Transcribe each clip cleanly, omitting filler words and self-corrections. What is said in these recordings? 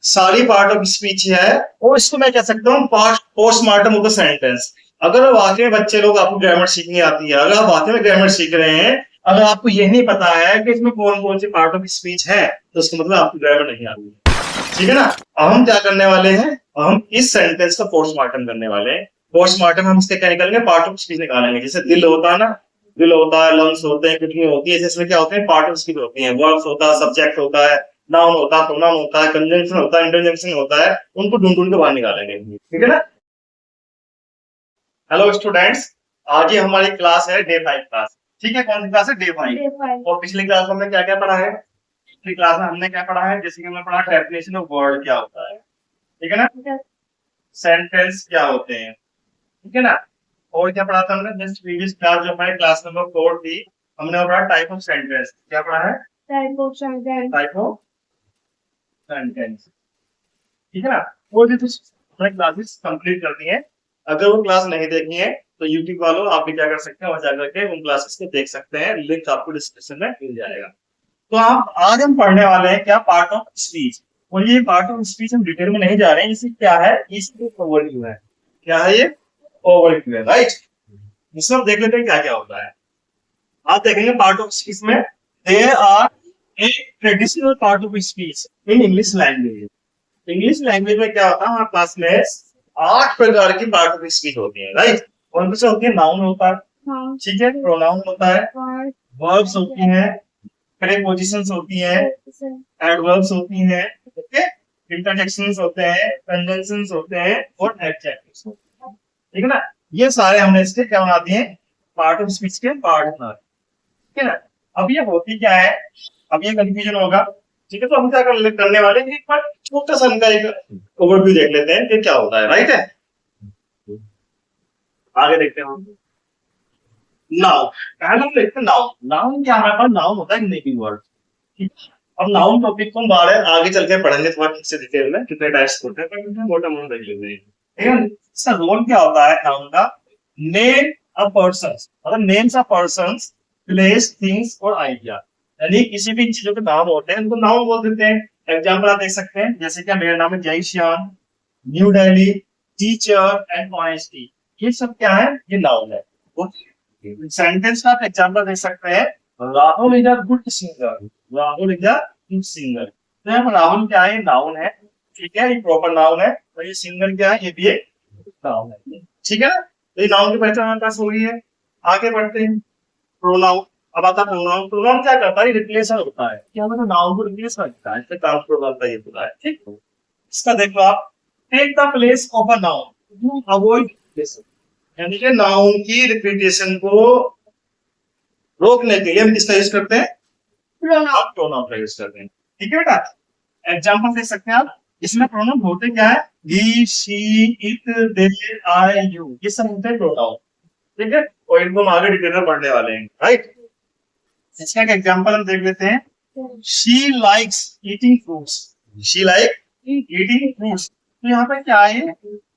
सारी part of speech है, और इसको मैं कह सकता हूँ पोस्टमार्टम ऑफ द सेंटेंस। अगर वाकई में बच्चे लोग आपको ग्रामर सीखनी आती है, अगर आप वाकई में ग्रामर सीख रहे हैं, अगर आपको यह नहीं पता है कि इसमें कौन कौन सी पार्ट ऑफ स्पीच है, तो उसका मतलब आपको ग्रामर नहीं आती है। ठीक है ना। अब हम क्या करने वाले हैं, हम इस सेंटेंस का पोस्टमार्टम करने वाले हैं। पोस्टमार्टम हम इसके क्या निकालेंगे, पार्ट ऑफ स्पीच निकालेंगे। जैसे दिल होता है ना, दिल होता है, लंग्स होते हैं, किडनी होती है, इसमें क्या होते हैं, पार्ट ऑफ स्पीच होती है। वर्ब्स होता है, सब्जेक्ट होता है, नाउन होता है, प्रोनाउन होता है, कंजंक्शन होता है, इंटरजेक्शन होता है। उनको ढूंढ ढूंढ के बाहर निकालेंगे। ठीक है ना। हेलो स्टूडेंट्स, आज ये हमारी क्लास है डे 5 क्लास। ठीक है, कौन सी क्लास है, डे 5। और पिछली क्लास में हमने क्या क्या पढ़ा है, पिछली क्लास में हमने क्या पढ़ा है, जैसे कि हमने पढ़ा डेफिनेशन ऑफ वर्ड क्या होता है, ठीक है ना, सेंटेंस क्या होते हैं, ठीक है ना। और क्या पढ़ा था हमने, जस्ट प्रीवियस क्लास जो हमारी क्लास नंबर 4 थी, हमने पढ़ा टाइप ऑफ सेंटेंस। क्या पढ़ा है, type of sentence, type of sentence, ठीक है ना। वो जो हमने क्लासेस कंप्लीट कर दी है, अगर वो क्लास नहीं देखी है तो यूट्यूब वालों आप भी क्या कर सकते हैं, वहां जाकर के उन क्लासेस को देख सकते हैं, लिंक आपको डिस्क्रिप्शन में मिल जाएगा। तो आप आज हम पढ़ने वाले हैं क्या, पार्ट ऑफ स्पीच। और ये पार्ट ऑफ स्पीच हम डिटेल में नहीं जा रहे हैं, इससे क्या है, इसकी ओवरव्यू है। क्या है ये, ओवरव्यू है, राइट। इसमें हम देख लेते हैं क्या क्या होता है। आप देखेंगे पार्ट ऑफ स्पीच में there are a traditional part of speech in English language. English language में क्या होता है, हमारे पास में 8 प्रकार की पार्ट ऑफ स्पीच होती है, राइट। कौन से होती है, नाउन होता है, ठीक है, प्रोनाउन होता है, वर्ब्स होती हैं, प्रीपोजिशंस होती हैं, एडवर्ब्स होती हैं, ओके, इंटरजेक्शंस होते हैं, कंजंक्शंस होते हैं, और एडजेक्टिव्स होते हैं। ठीक है ना। ये सारे हमने इसके क्या बना दिए, पार्ट ऑफ स्पीच के पार्ट बना दिए। ठीक है ना। अब ये होती क्या है, अब ये कंफ्यूजन होगा, ठीक है। तो हम क्या करने वाले हैं, एक बार छोटा सा इनका एक ओवरव्यू देख लेते हैं कि क्या होता है, राइट है। आगे देखते हैं। नाउन, पहले हम देखते हैं नाउन। नाउन क्या है, नाउन होता है नेमिंग वर्ड। अब नाउन टॉपिक को हम आगे चल के पढ़ेंगे थोड़ा ठीक से डिटेल में, कितने टाइप्स होते हैं, पर मोटा मोटा देख लेते हैं। ठीक है, इसका रोल क्या होता है नाउन का, नेम अ पर्सन, मतलब names a person, place, things और आइडिया, यानी किसी भी चीजों के नाम होते हैं उनको नाउन बोल देते हैं। एग्जांपल आप देख सकते हैं, जैसे कि मेरा नाम है जय Shyam, new Delhi, teacher and honesty, ये सब क्या है, ये नाउन है। सेंटेंस का आप एग्जांपल देख सकते हैं, Rahul is a good singer, Rahul is a good singer. तो यहाँ पर राहुल क्या है, नाउन है, ठीक है, ये प्रॉपर नाउन है। और ये सिंगर क्या है, ये भी एक नाउन है, ठीक है ना। तो ये नाउन की पहचान हमारे पास हो गई है। आगे बढ़ते हैं, प्रोनाउन। अब आता है प्रोनाउन। प्रोनाउन क्या करता है, रिप्लेसर होता है, क्या मतलब नाउन को रिप्लेस करता है, इससे काम प्रोनाउन का ये होता है, ठीक। इसका देखो आप, take the place of a noun, avoid replacer, यानी कि नाउन की रिपीटेशन को रोकने के लिए हम किसका यूज करते हैं, प्रोनाउन का यूज करते हैं, ठीक है बेटा। एग्जांपल देख सकते हैं आप, इसमें प्रोनाउन होते क्या है, he, she, it, they, I, you, ये सब होते हैं प्रोनाउन, ठीक है। और इनको हम आगे डिटेल में पढ़ने वाले हैं, राइट। इसका एक एग्जांपल हम देख लेते हैं, she likes eating fruits, she like eating fruits. तो यहाँ पे क्या है,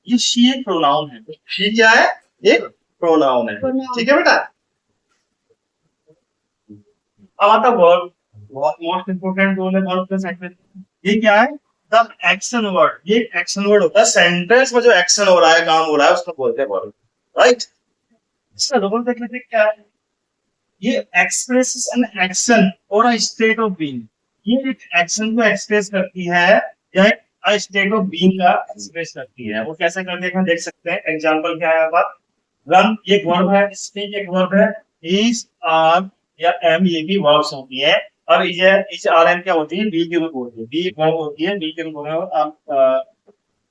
ये शी एक प्रोनाउन है, शी क्या है, एक प्रोनाउन है, ठीक है बेटा। अब आता वर्ब, बहुत मोस्ट इंपोर्टेंट रोल है वर्ब का सेंटेंस। ये क्या है, द एक्शन वर्ड, ये एक्शन वर्ड होता है, सेंटेंस में जो एक्शन हो रहा है, काम हो रहा है, उसको बोलते हैं वर्ब, राइट। इसका रोल देख लेते हैं क्या है, ये एक्सप्रेसेस एन एक्शन और अ स्टेट ऑफ बीइंग, ये एक एक्शन को एक्सप्रेस करती है या अ स्टेट ऑफ बीइंग का एक्सप्रेस करती है। वो कैसे करते हैं देख सकते हैं, एग्जांपल क्या है, बात रन एक वर्ब है, स्पीक एक वर्ब है, इज, आर या एम, ये भी वर्ब्स होती है। और ये इस आर एम क्या होती है, बी के रूप होती है, बी वर्ब होती है, बी के रूप में आप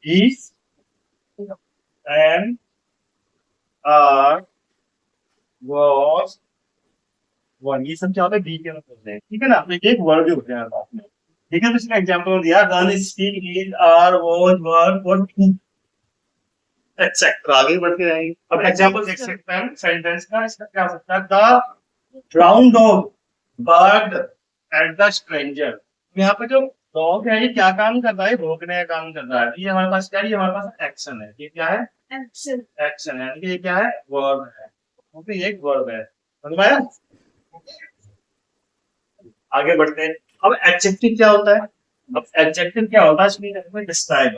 is, am, are, was, one, ये सब क्या होता है, बी के रूप होते हैं, ठीक है ना। तो एक वर्ड भी होते हैं बात में, ठीक है। तो इसका एग्जांपल दिया, run, speak, is, are, was, were और एक्सेट्रा, आगे बढ़ते रहेंगे। अब एग्जांपल देख सकते हैं सेंटेंस का, इसका क्या हो सकता है, the brown dog bird at the stranger. यहाँ पे जो डॉग है, ये क्या काम कर रहा है, भौंकने का काम कर रहा है। ये हमारे पास क्या है, ये हमारे पास एक्शन है, ये क्या है, एक्शन, एक्शन है, ये क्या है, वर्ब है, तो ये एक वर्ब है, समझ में आया। आगे बढ़ते हैं। अब एडजेक्टिव क्या होता है, अब एडजेक्टिव क्या होता है, इसमें डिस्क्राइब,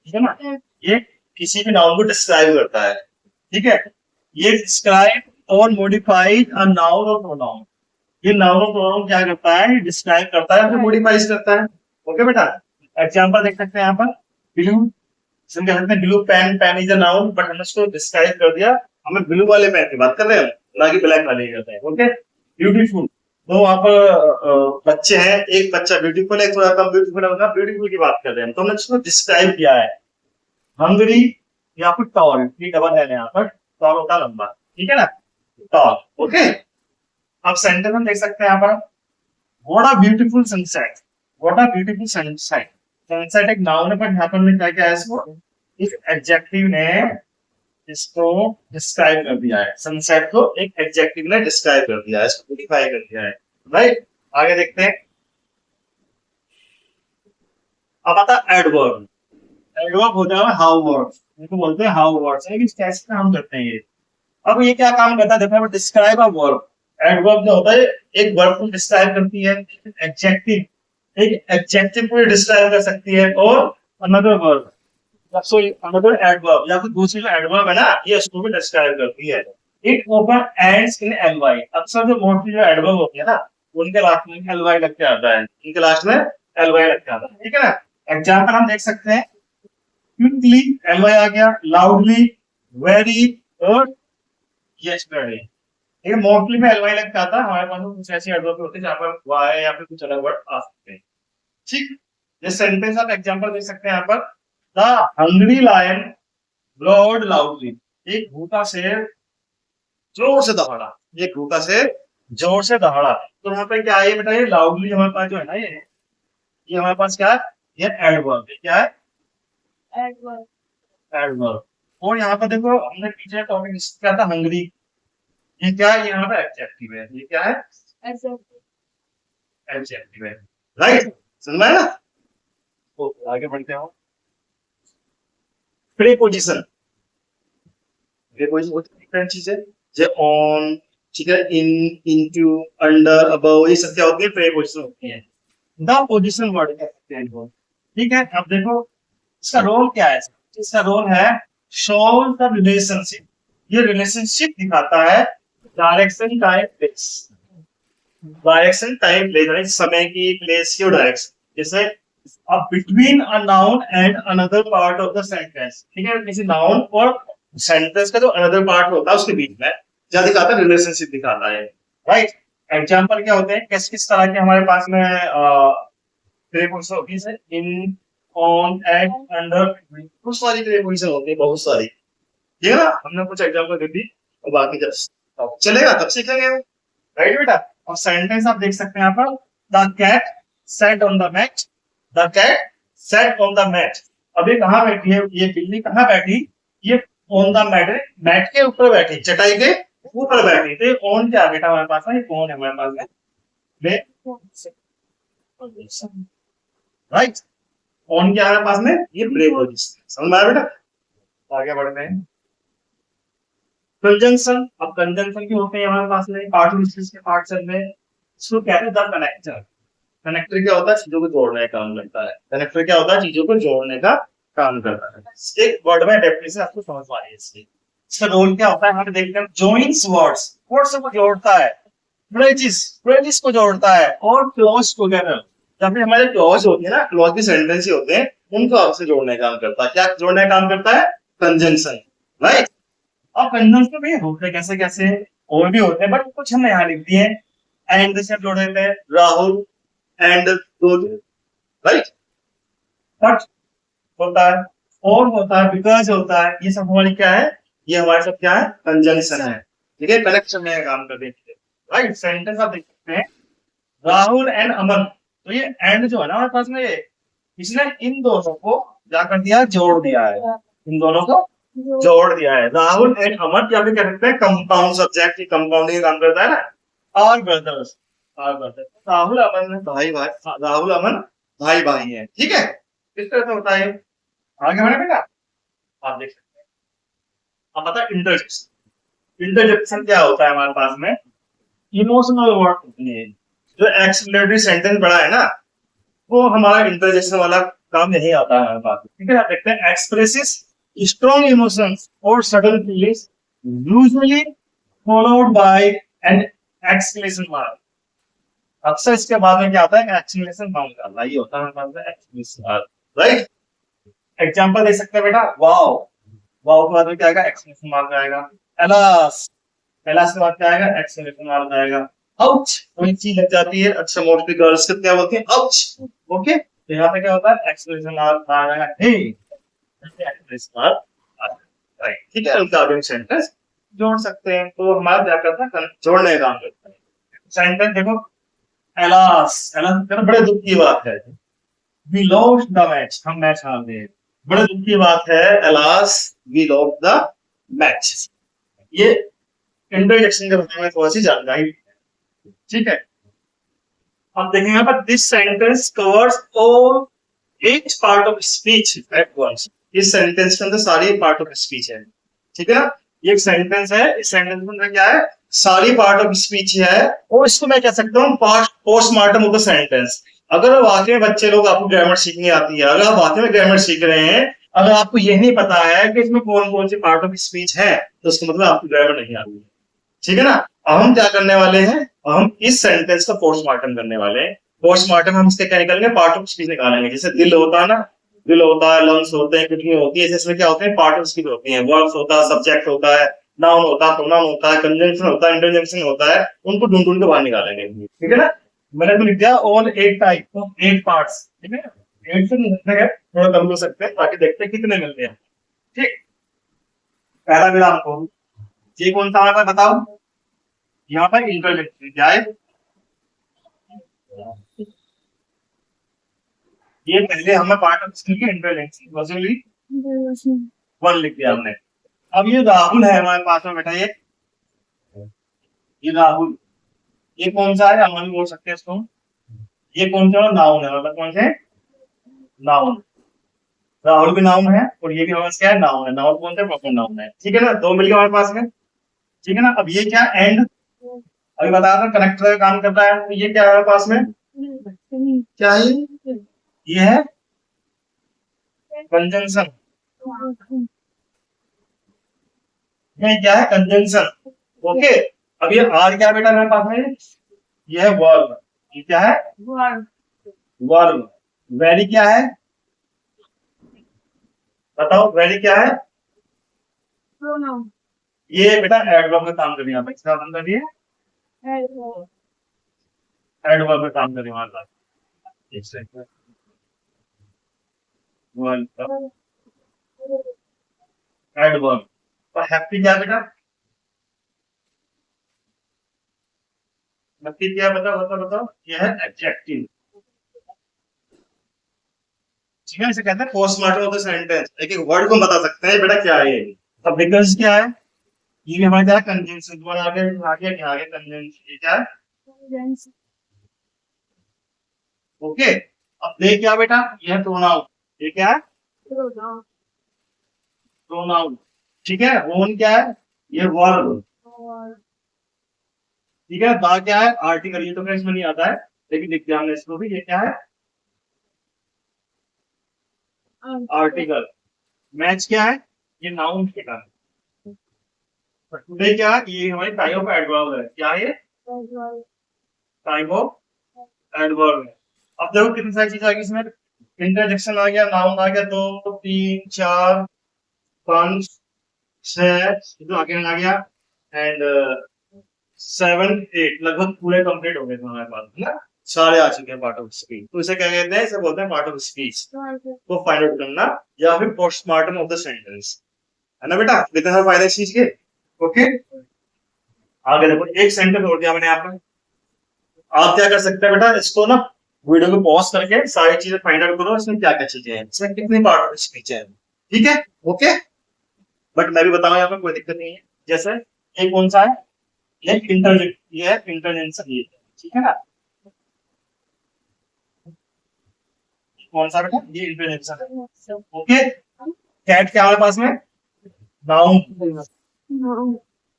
ठीक है ना, ये किसी भी नाउन को डिस्क्राइब करता है, ठीक है। ये डिस्क्राइब और मॉडिफाइड अ नाउन और प्रोनाउन, ये नाउन और प्रोनाउन क्या करता है, डिस्क्राइब करता है, फिर मॉडिफाइज करता है। ओके बेटा, एग्जांपल देख सकते हैं यहाँ पर, ब्लू, हम कह सकते हैं blue pen, pen is a noun, but हमने इसको डिस्क्राइब कर दिया, हमें ब्लू वाले पेन की बात कर रहे हैं, ना कि ब्लैक वाले की करते हैं। ओके, ब्यूटीफुल, तो वहां पर बच्चे हैं, एक बच्चा ब्यूटीफुल है, थोड़ा कम ब्यूटीफुल है, ब्यूटीफुल की बात कर रहे हैं, तो हमने इसको डिस्क्राइब किया है। हंगरी या फिर टॉल, ये डबल है यहाँ पर, टॉल होता है लंबा, ठीक है ना, टॉल। ओके, अब सेंटेंस हम देख सकते हैं यहाँ पर, what a beautiful sunset, what a beautiful sunset, sunset एक नाउन है, बट यहाँ पर हमने क्या किया है, इसको इस एडजेक्टिव ने इसको डिस्क्राइब कर दिया है, सनसेट को एक एडजेक्टिव ने डिस्क्राइब कर दिया है, इसको मॉडिफाई कर दिया है, राइट। आगे देखते हैं, अब आता है एडवर्ब, एडवर्ब होता है हाउ वर्ड, इनको बोलते हैं हाउ वर्ड्स, है कि कैसे काम करते हैं ये। अब ये क्या काम करता है, देखो डिस्क्राइब अ वर्ब, एडवर्ब जो होता है एक वर्ब को डिस्क्राइब करती है, एडजेक्टिव एक एडजेक्टिव को डिस्क्राइब कर सकती है, और another verb, sorry another adverb या फिर दूसरी जो एडवर्ब है ना, ये उसको भी डिस्क्राइब करती है। इट ओपन एंड्स इन एलवाई, अक्सर जो मोस्टली जो एडवर्ब होती है ना, उनके लास्ट में एलवाई लग के आता है, उनके लास्ट में एलवाई लग के आता है, ठीक है ना। एग्जांपल हम देख सकते हैं, क्विकली एलवाई आ गया, लाउडली, वेरी, और यस्टरडे, ये मोस्टली में एलवाई लग के आता है, हमारे पास कुछ ऐसी एडवर्ब होती है जहां पर वाई या फिर कुछ अलग वर्ड आ सकते हैं, ठीक। ये सेंटेंस आप एग्जांपल देख सकते हैं यहाँ पर, the hungry lion roared loudly, एक भूखा शेर जोर से दहाड़ा, एक भूखा शेर जोर से दहाड़ा, तो यहाँ पे क्या है बेटा, ये लाउडली हमारे पास जो है ना, ये हमारे पास क्या है, ये एडवर्ब, क्या है, एडवर्ब, एडवर्ब। और यहाँ पर देखो हमने पीछे टॉपिक क्या था, हंग्री, ये क्या है, यहाँ पे एडजेक्टिव है, ये क्या है, एडजेक्टिव है, राइट, समझ में आया ना। तो आगे बढ़ते हो, प्रीपोजिशन, प्रीपोजिशन डिफरेंट चीज है, जे ऑन, ठीक है, इन, इनटू, अंडर, अबव, ये सब क्या होती है, प्रीपोजिशन होती है। द पोजिशन वर्ड कहते हैं इनको, ठीक है। अब देखो इसका रोल क्या है, इसका रोल है शोज द रिलेशनशिप, ये रिलेशनशिप दिखाता है direction time place, direction time place, समय की, प्लेस की, और डायरेक्शन, जैसे अब between a noun and another part of the sentence, ठीक है, किसी नाउन और सेंटेंस का जो अनदर पार्ट होता है उसके बीच में क्या दिखाता है, रिलेशनशिप दिखाता है, राइट। एग्जांपल क्या होते हैं, किस किस तरह के हमारे पास में प्रीपोजिशन होती है, इन, ऑन, एट, अंडर, बहुत सारी प्रीपोजिशन होती है, बहुत सारी, ठीक है ना, हमने कुछ एग्जांपल दे दी, और बाकी जब चलेगा तब सीखेंगे, राइट बेटा। और सेंटेंस आप देख सकते हैं यहाँ पर, the cat sat on the mat, the cat sat on the mat, अभी कहाँ बैठी है ये बिल्ली, कहाँ बैठी, ये ऑन द मैट, मैट के ऊपर बैठी, चटाई के ऊपर बैठी, तो ऑन क्या बेटा हमारे पास है, कौन है हमारे पास में, राइट, ऑन क्या है हमारे पास में, ये प्रीपोजिशन, समझ में आया बेटा। आगे बढ़ते हैं, कंजंक्शन, अब कंजंक्शन के होते हैं हमारे पास में, पार्टिकल्स के पार्ट चल में, इसको कहते हैं द कनेक्टर, कनेक्टर क्या होता है, चीजों को जोड़ने का काम करता है, कनेक्टर क्या होता है, चीजों को जोड़ने का काम करता है। एक वर्ड में डेफिनेशन आपको समझ आ रही है इसकी, इसका रोल क्या होता है, हम देखते हैं, जॉइंस वर्ड्स, वर्ड्स को जोड़ता है, फ्रेजेस, फ्रेजेस को जोड़ता है, और क्लॉज टुगेदर, जब भी हमारे क्लॉज होती है ना, क्लॉज भी सेंटेंस ही होते हैं, उनको आपसे जोड़ने का काम करता है, क्या जोड़ने का काम करता है, कंजंक्शन, राइट। और कंजंक्शन भी होते कैसे कैसे, और भी होते हैं, बट कुछ हमने यहाँ लिख दिए, एंड से जोड़ देते हैं, राहुल एंड, राइट, बट होता है, और होता है, बिकॉज होता है, ये सब हमारी क्या है, ये हमारे सब क्या है, कंजंक्शन है, ठीक है, कनेक्शन में काम कर देते हैं, राइट। सेंटेंस आप देख सकते हैं, राहुल एंड अमन, तो ये एंड जो है ना हमारे पास में, ये इसने इन दोनों को क्या कर दिया, जोड़ दिया है, इन दोनों को जोड़ दिया है, राहुल एंड अमन, या फिर कह सकते हैं कंपाउंड सब्जेक्ट, कंपाउंडिंग काम करता है ना, और ब्रदर्स, राहुल अमन भाई भाई, राहुल अमन भाई भाई है, ठीक है, किस तरह से होता है, आगे बढ़े बेटा, आप देख सकते हैं। अब पता है इंटरजेक्शन, इंटरजेक्शन क्या होता है हमारे पास में, इमोशनल वर्ड होती है, जो एक्सक्लेमेटरी सेंटेंस बड़ा है ना, वो हमारा इंटरजेक्शन वाला काम यही आता है हमारे पास। ठीक है, आप देखते हैं एक्सप्रेसेस स्ट्रॉन्ग इमोशंस और sudden feelings usually followed by an exclamation mark. अक्सर इसके बाद में क्या आता है, एक्सक्लेमेशन मार्क आता है, ये होता है हमारे पास में एक्सक्लेमेशन मार्क, राइट। एग्जांपल दे सकते हैं बेटा, वाओ, वाओ के बाद में क्या आएगा, एक्सक्लेमेशन मार्क आएगा। एलास, एलास के बाद क्या आएगा, एक्सक्लेमेशन मार्क आएगा। आउच, कोई चीज लग जाती है, अच्छा मोस्टली गर्ल्स को क्या बोलती है, आउच। ओके, तो यहाँ पे क्या होता है, एक्सक्लेमेशन मार्क आ जाएगा, हे, एक्सक्लेमेशन मार्क, राइट। ठीक है, उनका आगे सेंटेंस जोड़ सकते हैं। तो हमारा क्या करता है, जोड़ने का काम करता है। सेंटेंस देखो, एलास, एलास बड़े दुख की बात है, वी लॉस्ट द मैच, हम मैच हार गए, बड़े दुख की बात है, alas we lost the match. ये इंटरजेक्शन के बारे में थोड़ी सी जानकारी, ठीक है। अब देखेंगे यहाँ पर, this sentence covers all each part of speech at once. इस सेंटेंस के अंदर सारी पार्ट ऑफ स्पीच है, ठीक है ना। ये एक सेंटेंस है, इस सेंटेंस में क्या है, सारी पार्ट ऑफ स्पीच है, और इसको मैं कह सकता हूँ पोस्टमार्टम ऑफ द सेंटेंस। अगर वाकई में बच्चे लोग, आपको ग्रामर सीखनी आती है, अगर आप वाकई में ग्रामर सीख रहे हैं, अगर आपको ये नहीं पता है कि इसमें कौन कौन सी पार्ट ऑफ स्पीच है, तो उसका मतलब आपको ग्रामर नहीं आती है, ठीक है ना। अब हम क्या करने वाले हैं, हम इस सेंटेंस का पोस्टमार्टम करने वाले हैं। पोस्टमार्टम हम इसके क्या निकालेंगे, पार्ट ऑफ स्पीच निकालेंगे। जैसे दिल होता है ना, दिल होता है, लंग्स होते हैं, किडनी होती है, इसमें क्या होते हैं, पार्ट ऑफ स्पीच होती है। वर्ब्स होता है, सब्जेक्ट होता है, नाउन होता है, प्रोनाउन होता है, कंजंक्शन होता है, इंटरजेक्शन होता है, उनको ढूंढ ढूंढ के बाहर निकालेंगे, ठीक है ना। मैंने तो लिख दिया ऑल 8 टाइप ऑफ 8 पार्ट्स, ठीक है। 8 से नहीं सकते हैं, थोड़ा कम हो सकते हैं, ताकि देखते हैं कितने मिलते हैं, ठीक। पहला मिला हमको, ये कौन सा है बताओ, यहाँ पर इंटरजेक्शन क्या है, ये पहले हमें पार्ट ऑफ स्पीच के इंटरजेक्शन वसूली 1 लिख दिया हमने। अब ये राहुल है हमारे पास में बैठा, ये राहुल, ये कौन सा है, हम भी बोल सकते हैं इसको, ये कौन सा नाउन है, मतलब कौन से नाउन, राहुल भी नाउन है, और ये भी हमारे क्या है, नाउन है। नाउन कौन सा, प्रॉपर नाउन है, ठीक है ना। दो मिल गए हमारे पास में, ठीक है ना। अब ये क्या, एंड, अभी बताया था कनेक्टर का काम करता है, तो ये क्या है हमारे पास में, क्या है ये है कंजंक्शन, ये क्या है, कंजंक्शन, ओके। अब ये आर क्या बेटा हमारे पास में, ये है वर्ब, ये क्या है, वर्ब। वेरी क्या है, बताओ, वेरी क्या है, ये बेटा एडवर्ब का काम करिए, आप इसका काम करिए, एडवर्ब का काम करिए हमारे पास। एक सेकंड, एडवर्ब, और हैप्पी क्या बेटा, हैप्पी क्या, बताओ बताओ बताओ, ये है एडजेक्टिव, ठीक है। इसे कहते हैं पोस्टमार्टम ऑफ द सेंटेंस, एक एक वर्ड को बता सकते हैं बेटा क्या है ये। अब बिकॉज़ क्या है, ये भी हमारा क्या है, कंजंक्शन, दोबारा आगे आगे आगे कंजंक्शन, ये क्या है, ओके। अब दे क्या बेटा, ये है प्रोनाउन, ये क्या है, प्रोनाउन, ठीक है। ओन क्या है, ये वर्ब, ठीक है। दा क्या है, आर्टिकल, ये तो क्या इसमें नहीं आता है, लेकिन देखते हैं हमने इसको भी, ये क्या है, आर्टिकल। मैच क्या है, ये नाउन के का, टुडे क्या है, ये हमारी टाइप ऑफ एडवर्ब है, क्या है ये, टाइप ऑफ एडवर्ब है। अब देखो कितनी सारी चीज आ गई इसमें, इंटरजेक्शन आ गया, नाउन आ गया, 2 3 4 5 6, तो आगे आ गया, एंड 7 8, लगभग पूरे कंप्लीट हो गए हमारे पास, है ना। सारे आ चुके हैं पार्ट ऑफ स्पीच, तो इसे क्या कहते हैं, इसे बोलते हैं पार्ट ऑफ स्पीच को फाइंड आउट करना, या फिर पोस्टमार्टम ऑफ द सेंटेंस, है ना बेटा। कितने सारे फायदे इस चीज के, ओके। आगे देखो, एक सेंटेंस छोड़ दिया मैंने यहाँ पर, आप क्या कर सकते हैं बेटा, इसको ना वीडियो को पॉज करके सारी चीजें फाइंड आउट करो, इसमें क्या क्या चीजें हैं, इसमें कितनी पार्ट ऑफ स्पीच है, ठीक है, ओके। बट मैं भी बताऊंगा, यहाँ पर कोई दिक्कत नहीं है। जैसे ये कौन सा है, ये इंटरजेक्ट, ये है इंटरजेक्शन, ये, ठीक है ना। कौन सा बेटा, ये इंटरजेक्शन है, ओके। कैट क्या हमारे पास में, नाउन,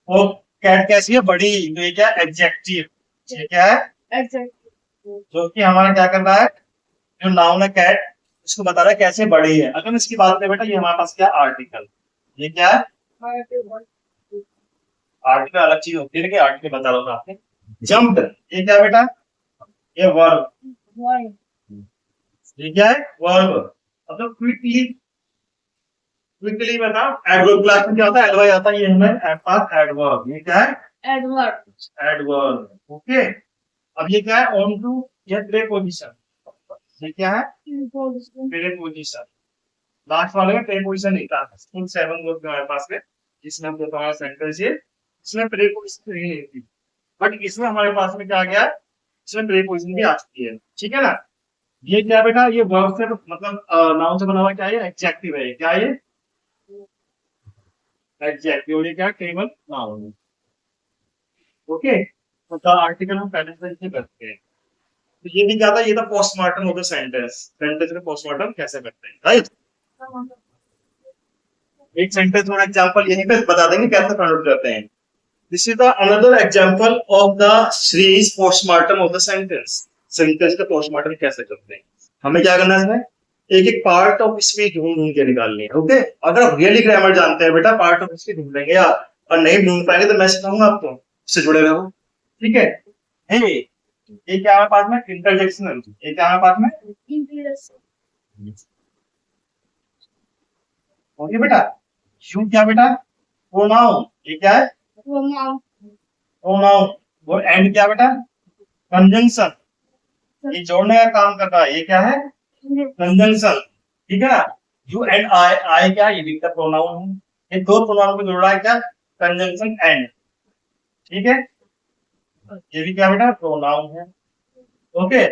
वो कैट कैसी है, बड़ी, तो ये क्या, एडजेक्टिव, ये क्या है, एडजेक्टिव, जो कि हमारा क्या कर रहा है, जो नाउन है कैट, इसको बता रहा है कैसे बड़ी है। अगर इसकी बात करें बेटा, ये हमारे पास क्या आर्टिकल, ये क्या है आर्टिकल, अलग चीज होती है लेकिन आर्टिकल बता रहा हूँ आपने। जंप, ये क्या बेटा, ये वर्ब, ये क्या है वर्ब। मतलब क्विकली, क्विकली बताओ एडवर्ब क्लास में क्या होता है, एडवाई आता है, ये हमें पास एडवर्ब, ये क्या है एडवर्ब, एडवर्ब ओके। अब ये क्या है ऑन टू, ये प्रीपोजिशन, ये क्या है प्रीपोजिशन, लास्ट वाले में प्रीपोजिशन नहीं था, फुल 7 वर्ड हमारे पास में जिसमें हम देखो हमारा सेंटेंस ये, इसमें प्रीपोजिशन नहीं थी, बट इसमें हमारे पास में क्या आ गया है, इसमें प्रीपोजिशन भी आ चुकी है, ठीक है ना। ये क्या बेटा, ये वर्ब से मतलब नाउन से बना हुआ क्या है, एडजेक्टिव है, क्या है एडजेक्टिव, और ये क्या टेबल नाउन, ओके। तो आर्टिकल हम पहले से करते हैं। तो ये भी क्या था, ये था postmortem of the sentence, sentence में पोस्टमार्टम कैसे करते हैं, राइट। एक सेंटेंस में एग्जांपल यहीं पे बता देंगे कैसे कन्वर्ट करते हैं। This is the another example of the series postmortem of the sentence, sentence का पोस्टमार्टम कैसे करते हैं। हमें क्या करना है इसमें, एक एक पार्ट ऑफ स्पीच ढूंढ ढूंढ के निकालनी है, ओके। अगर आप रियली ग्रामर जानते हैं बेटा, पार्ट ऑफ स्पीच ढूंढेंगे आप, और नहीं ढूंढ पाएंगे तो मैं सिखाऊंगा आपको, उससे जुड़े रहो, ठीक है। हे, ये क्या है पास में इंटरजेक्शनल, ये क्या है पास में ओके बेटा। यू क्या बेटा प्रोनाउन, ये क्या है प्रोनाउन, और एंड क्या बेटा कंजंक्शन, ये जोड़ने का काम कर रहा है, ये क्या है कंजंक्शन, ठीक है ना। यू एंड आई, आई क्या ये भी प्रोनाउन है, ये दो प्रोनाउन को जोड़ रहा है क्या कंजंक्शन एंड, ठीक है। ये भी क्या बेटा प्रोनाउन है, ओके।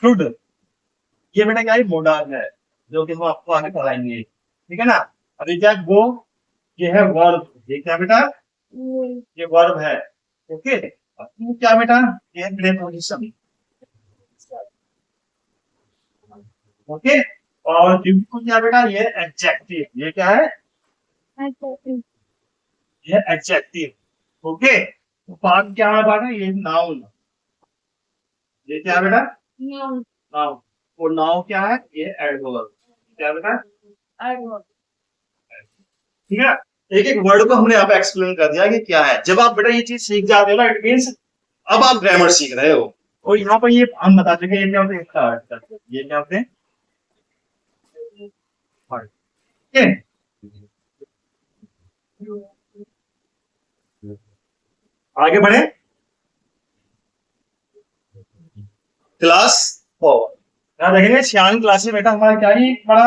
शुड, ये बेटा क्या है मोडाल है, जो कि हम आपको आगे पढ़ाएंगे, ठीक है ना। अभी क्या गो, ये है वर्ब, ये क्या बेटा ये वर्ब है, ओके। क्या बेटा ये प्रीपोजिशन, ओके। और को क्या बेटा ये एडजेक्टिव, ये क्या है ये एडजेक्टिव, ओके। तो पार्ट क्या है बेटा, ये नाउन, ये क्या बेटा नाउन, और नाउन क्या है ये एडवर्ब, क्या बेटा एडवर्ब, ठीक है। एक एक वर्ड को हमने यहाँ पे एक्सप्लेन कर दिया कि क्या है। जब आप बेटा ये चीज सीख जाते हो ना, इट मींस अब आप ग्रामर सीख रहे हो। और यहाँ पर ये हम बता चुके ये क्या होते हैं, ये क्या होते हैं आगे बढ़े क्लास 4, यहाँ देखेंगे श्याम क्लासेस बेटा हमारा क्या ही बड़ा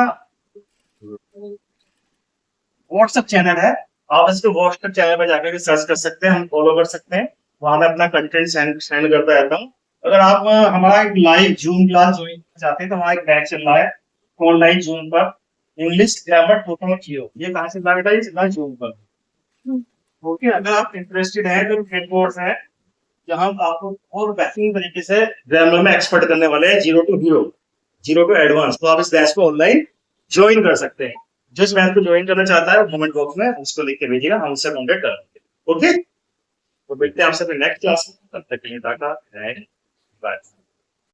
व्हाट्सएप चैनल है, आप इसको व्हाट्सएप चैनल पर जाकर के सर्च कर सकते हैं, हम फॉलो कर सकते हैं, वहां मैं अपना कंटेंट सेंड करता रहता हूँ। अगर आप हमारा एक लाइव जूम क्लास ज्वाइन चाहते हैं तो हमारा एक बैच चल रहा है ऑनलाइन जूम पर, इंग्लिश ग्रामर 2.0, ये कहाँ से बेटा ये चल जूम पर, ओके। अगर आप इंटरेस्टेड हैं तो हेड कोर्स है जहां आपको और बेहतरीन तरीके से ग्रामर में एक्सपर्ट करने वाले हैं, zero to hero, zero to advance. तो आप इस बैच को ऑनलाइन ज्वाइन कर सकते हैं। जिस बैच को ज्वाइन करना चाहता है कमेंट बॉक्स में उसको लिख के भेजिएगा, हम उससे कांटेक्ट कर लेंगे, ओके। तो मिलते हैं आपसे नेक्स्ट क्लास में, तब तक के लिए टाटा एंड बाय।